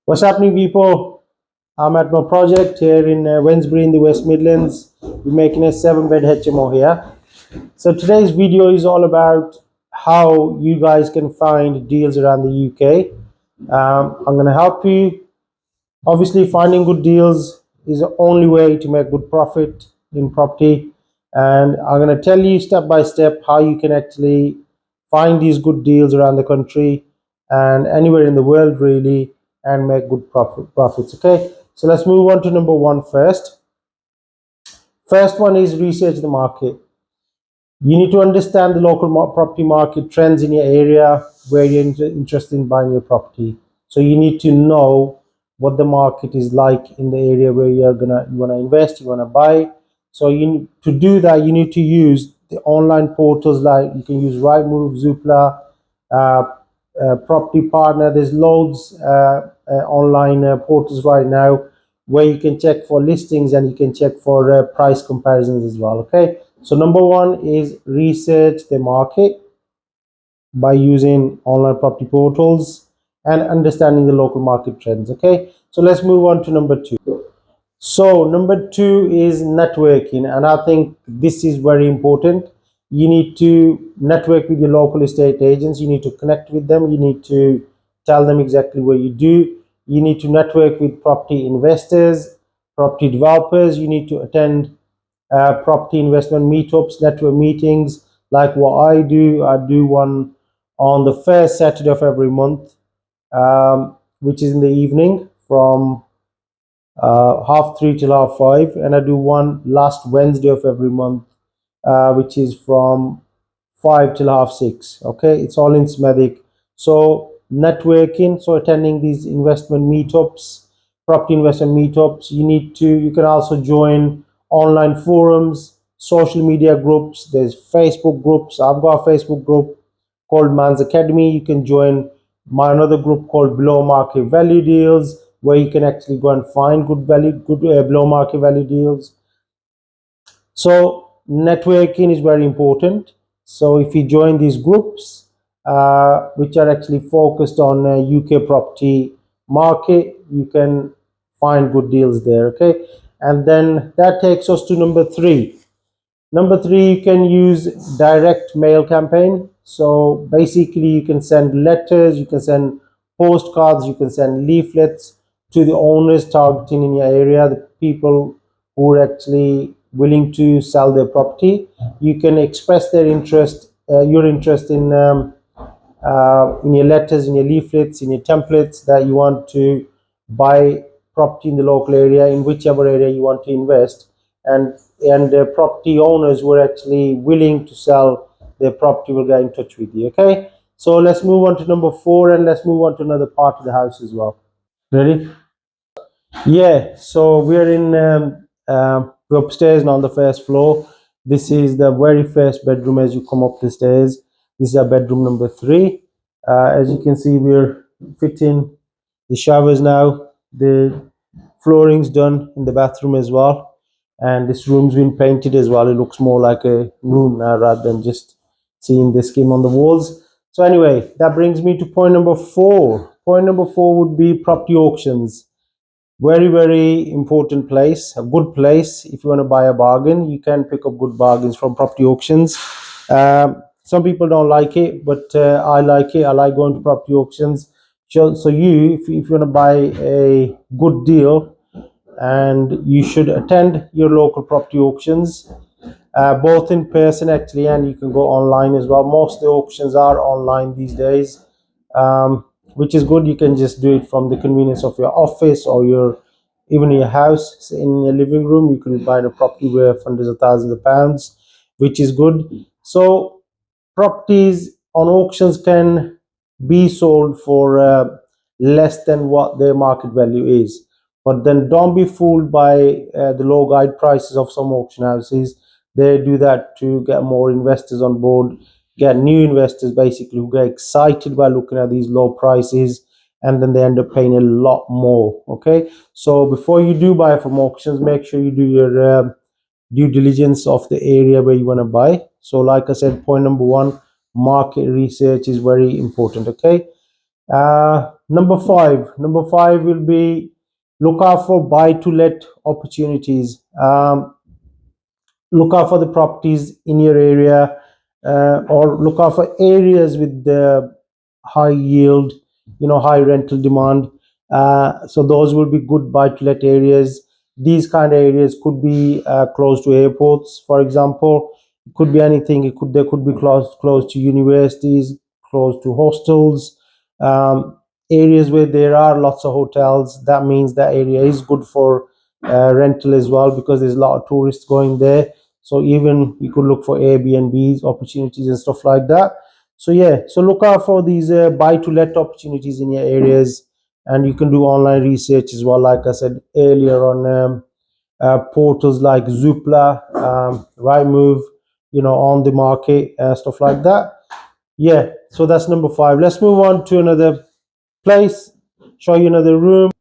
What's happening, people? I'm at my project here in Wednesbury in the West Midlands. We're making a 7-bed HMO here. So today's video is all about how you guys can find deals around the UK. I'm going to help you. Obviously, finding good deals is the only way to make good profit in property. And I'm going to tell you step by step how you can actually find these good deals around the country and anywhere in the world, really, and make good profits. Okay, so let's move on to number one first. First one is research the market. You need to understand the local property market trends in your area where you're interested in buying your property. So you need to know what the market is like in the area where you want to invest, you want to buy. So to do that, you need to use the online portals, like you can use Rightmove, Zoopla, Property Partner. There's loads online portals right now where you can check for listings and you can check for price comparisons as well. Okay, so number one is research the market by using online property portals and understanding the local market trends. Okay, so let's move on to number two. So number two is networking, and I think this is very important. You need to network with your local estate agents. You need to connect with them. You need to tell them exactly what you do. You need to network with property investors, property developers. You need to attend property investment meetups, network meetings, like what I do. I do one on the first Saturday of every month, which is in the evening from 3:30 till 5:30, and I do one last Wednesday of every month, which is from 5 till 6:30. Okay, it's all in Smedic. So networking, so attending these investment meetups, property investment meetups. You can also join online forums, social media groups. There's Facebook groups. I've got a Facebook group called Man's Academy. You can join another group called Below Market Value Deals, where you can actually go and find good below market value deals. So networking is very important. So if you join these groups, which are actually focused on UK property market, you can find good deals there. Okay, and then that takes us to number three. Number three, you can use direct mail campaign. So basically, you can send letters, you can send postcards, you can send leaflets to the owners targeting in your area, the people who are actually willing to sell their property. You can express their interest, your interest in your letters, in your leaflets, in your templates, that you want to buy property in the local area, in whichever area you want to invest, and property owners who are actually willing to sell their property will get in touch with you. Okay, so let's move on to number four, and let's move on to another part of the house as well. Ready? Yeah, so we're we're upstairs now on the first floor. This is the very first bedroom as you come up the stairs. This is our bedroom number three. As you can see, we're fitting the showers now. The flooring's done in the bathroom as well, and this room's been painted as well. It looks more like a room now rather than just seeing the skim on the walls. So anyway, that brings me to point number four. Point number four would be property auctions. Very important place, a good place. If you want to buy a bargain, you can pick up good bargains from property auctions. Some people don't like it, but I like it. I like going to property auctions. So if you want to buy a good deal, and you should attend your local property auctions, both in person actually, and you can go online as well. Most of the auctions are online these days, which is good. You can just do it from the convenience of your office or even your house. In your living room, you can buy a property worth hundreds of thousands of pounds, which is good. So properties on auctions can be sold for less than what their market value is. But then don't be fooled by the low guide prices of some auction houses. They do that to get more investors on board, get new investors basically who get excited by looking at these low prices, and then they end up paying a lot more. Okay, so before you do buy from auctions, make sure you do your due diligence of the area where you want to buy. So like I said, point number one, market research is very important. Okay, Number five will be look out for buy to let opportunities. Look out for the properties in your area, or look out for areas with the high yield, high rental demand. So those will be good buy to let areas. These kind of areas could be close to airports, for example. It could be anything. They could be close to universities, close to hostels, um, areas where there are lots of hotels. That means that area is good for rental as well, because there's a lot of tourists going there. So even you could look for Airbnbs opportunities and stuff like that. So yeah, so look out for these buy to let opportunities in your areas, and you can do online research as well. Like I said earlier, on portals like Zoopla, Rightmove, on the market, stuff like that. Yeah, so that's number five. Let's move on to another place. Show you another room.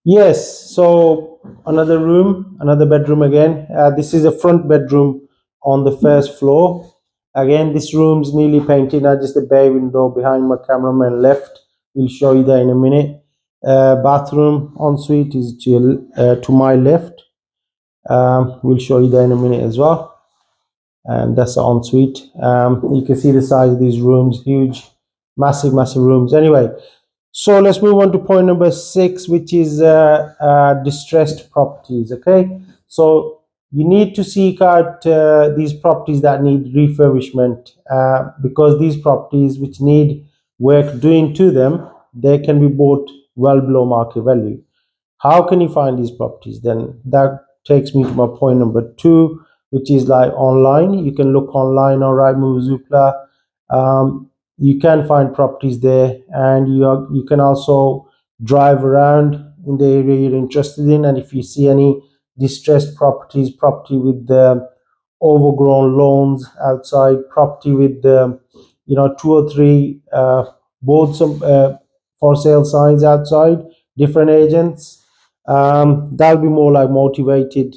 Yes, so another room, another bedroom again. This is a front bedroom on the first floor. Again, this room's nearly painted, not just the bay window behind my cameraman left. We'll show you that in a minute. Bathroom ensuite is to my left. We'll show you that in a minute as well. And that's the ensuite. You can see the size of these rooms, huge, massive, massive rooms. Anyway, so let's move on to point number six, which is distressed properties. Okay, so you need to seek out these properties that need refurbishment, because these properties which need work doing to them, they can be bought well below market value. How can you find these properties? Then that takes me to my point number two, which is like online. You can look online on Rightmove, Zoopla. You can find properties there, and you can also drive around in the area you're interested in. And if you see any distressed property with the overgrown lawns outside, property with the two or three boards, some for sale signs outside, different agents, that'll be more like motivated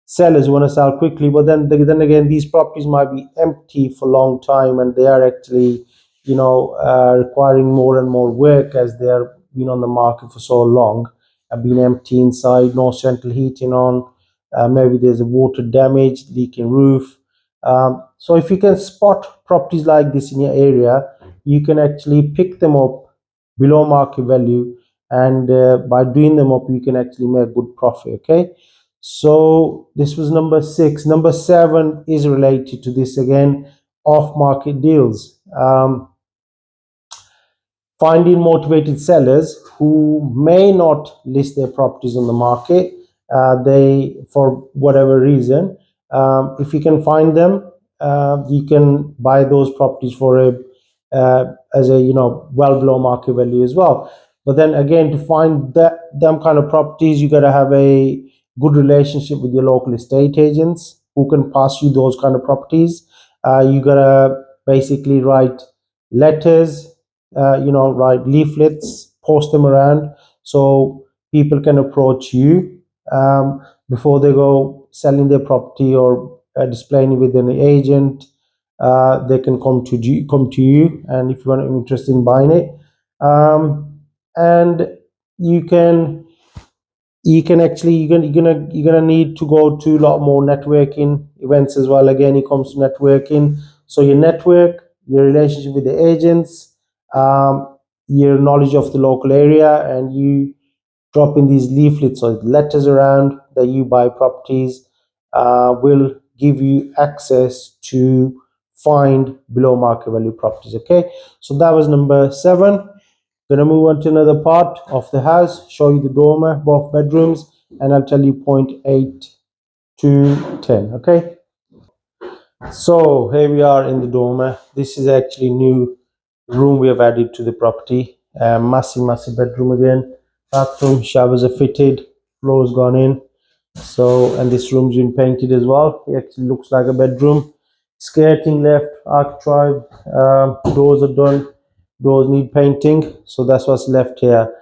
sellers who want to sell quickly. But then again, these properties might be empty for a long time, and they are actually requiring more and more work, as they are been on the market for so long and been empty inside, no central heating on. Maybe there's a water damage, leaking roof. So if you can spot properties like this in your area, you can actually pick them up below market value, and by doing them up, you can actually make good profit. Okay, so this was number six. Number seven is related to this again: off market deals. Finding motivated sellers who may not list their properties on the market, they for whatever reason. If you can find them, you can buy those properties for a as a well below market value as well. But then again, to find them kind of properties, you got to have a good relationship with your local estate agents who can pass you those kind of properties. You got to basically write letters, write leaflets, post them around, so people can approach you before they go selling their property or displaying it with an agent. They can come to you, and if you're interested in buying it, and you can actually you're gonna need to go to a lot more networking events as well. Again, it comes to networking. So your network, your relationship with the agents, your knowledge of the local area, and you dropping these leaflets or letters around that you buy properties, will give you access to find below market value properties. Okay, so that was number seven. Gonna move on to another part of the house, show you the dormer, both bedrooms, and I'll tell you point 8 to 10. Okay, so here we are in the dormer. This is actually new room we have added to the property. Massive, massive bedroom again. Bathroom, showers are fitted, floors gone in. So, and this room's been painted as well. It actually looks like a bedroom. Skirting left, architrave, doors are done. Doors need painting, so that's what's left here.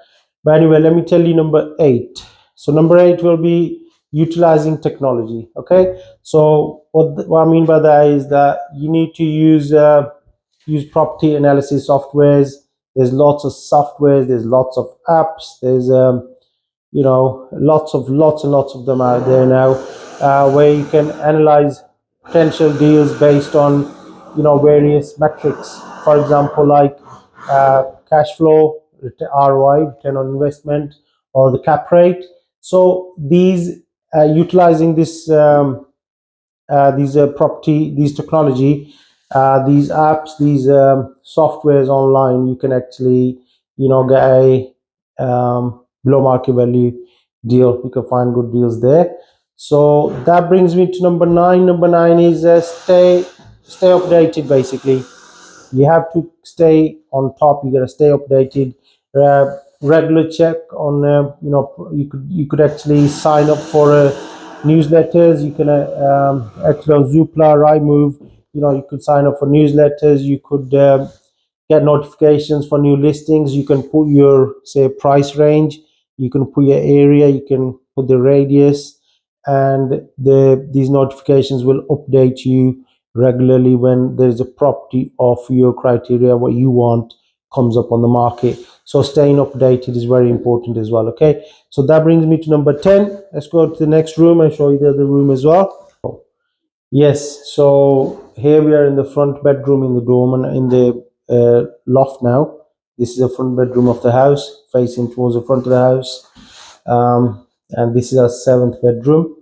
But anyway, let me tell you number 8. So number 8 will be utilizing technology. Okay, so what I mean by that is that you need to use property analysis softwares. There's lots of softwares, there's lots of apps, there's lots and lots of them out there now, where you can analyze potential deals based on various metrics. For example, like cash flow, ROI, return on investment, or the cap rate. So these utilizing this these technology, these apps, these softwares online, you can actually get a below market value deal. You can find good deals there. So that brings me to number 9. Number 9 is stay updated. Basically, you have to stay on top. You got to stay updated. Regular check on you could actually sign up for newsletters. You can actually on Zoopla, Rightmove, you could sign up for newsletters. You could get notifications for new listings. You can put your, say, price range. You can put your area. You can put the radius, and these notifications will update you regularly when there's a property of your criteria, what you want, comes up on the market. So staying updated is very important as well. Okay, so that brings me to number 10. Let's go to the next room and show you the other room as well. Yes, so here we are in the front bedroom in the dorm and in the loft now. This is the front bedroom of the house, facing towards the front of the house. And this is our 7th bedroom.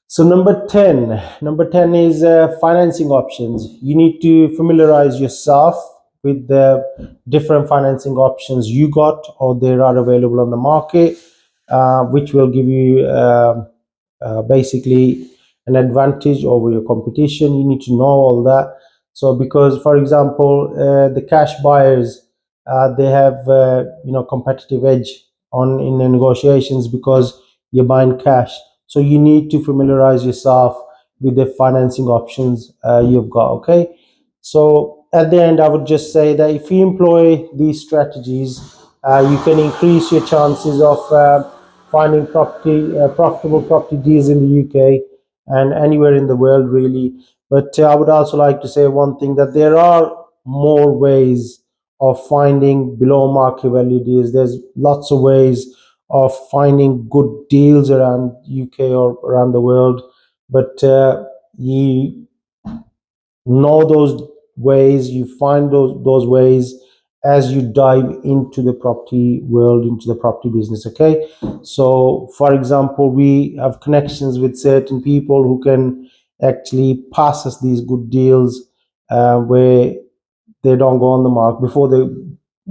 So number 10 is financing options. You need to familiarize yourself with the different financing options you got or there are available on the market, which will give you basically an advantage over your competition. You need to know all that. So because, for example, the cash buyers, they have competitive edge on in the negotiations because you're buying cash. So you need to familiarize yourself with the financing options you've got. Okay. So at the end, I would just say that if you employ these strategies, you can increase your chances of finding profitable property deals in the UK and anywhere in the world, really. But I would also like to say one thing, that there are more ways of finding below market value deals. There's lots of ways of finding good deals around UK or around the world, but you know those ways, you find those ways as you dive into the property world, into the property business. Okay, so for example, we have connections with certain people who can actually pass us these good deals, where they don't go on the market before they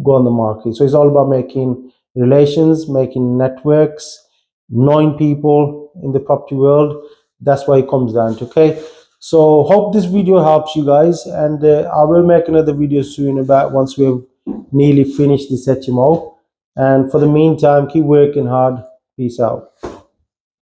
go on the market. So it's all about making relations, making networks, knowing people in the property world. That's why it comes down to. Okay, so hope this video helps you guys, and I will make another video soon about once we've nearly finished this HMO. And for the meantime, keep working hard. Peace out.